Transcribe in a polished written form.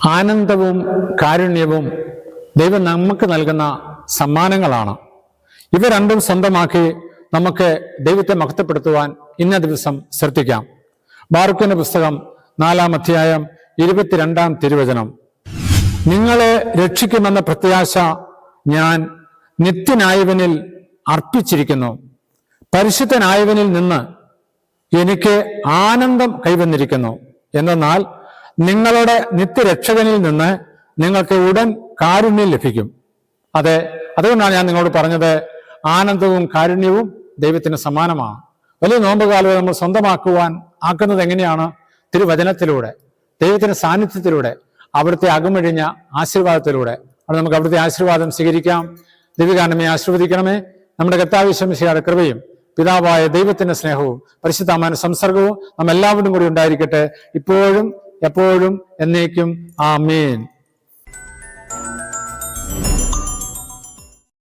ആനന്ദവും കാരുണ്യവും ദൈവം നമുക്ക് നൽകുന്ന സമ്മാനങ്ങളാണ്. ഇവ രണ്ടും സ്വന്തമാക്കി നമുക്ക് ദൈവത്തെ മഹത്വപ്പെടുത്തുവാൻ ഇന്ന ദിവസം ശ്രദ്ധിക്കാം. ബാറുക്കിന്റെ പുസ്തകം 4-ാം അധ്യായം 22-ാം തിരുവചനം. നിങ്ങളെ രക്ഷിക്കുമെന്ന പ്രത്യാശ ഞാൻ നിത്യനായവനിൽ അർപ്പിച്ചിരിക്കുന്നു. പരിശുദ്ധനായവനിൽ നിന്ന് എനിക്ക് ആനന്ദം കൈവന്നിരിക്കുന്നു. എന്നാൽ നിങ്ങളുടെ നിത്യരക്ഷകനിൽ നിന്ന് നിങ്ങൾക്ക് ഉടൻ കാരുണ്യം ലഭിക്കും. അതെ, അതുകൊണ്ടാണ് ഞാൻ നിങ്ങളോട് പറഞ്ഞത്, ആനന്ദവും കാരുണ്യവും ദൈവത്തിന് സമാനമാണ്. വലിയ നോമ്പുകാലം നമ്മൾ സ്വന്തമാക്കുവാൻ ആക്കുന്നത് എങ്ങനെയാണ്? തിരുവചനത്തിലൂടെ, ദൈവത്തിന്റെ സാന്നിധ്യത്തിലൂടെ, അവിടുത്തെ അകമഴിഞ്ഞ ആശീർവാദത്തിലൂടെ. അവിടെ നമുക്ക് അവിടുത്തെ ആശീർവാദം സ്വീകരിക്കാം. ദൈവികാനമേ ആശീർവദിക്കണമേ. നമ്മുടെ കർത്താവ് യേശു മിശിഹായുടെ കൃപയും പിതാവായ ദൈവത്തിന്റെ സ്നേഹവും പരിശുദ്ധാത്മാവിന്റെ സംസർഗവും നമ്മെല്ലാവരും കൂടി ഉണ്ടായിരിക്കട്ടെ, ഇപ്പോഴും എപ്പോഴും എന്നേക്കും. ആമേൻ.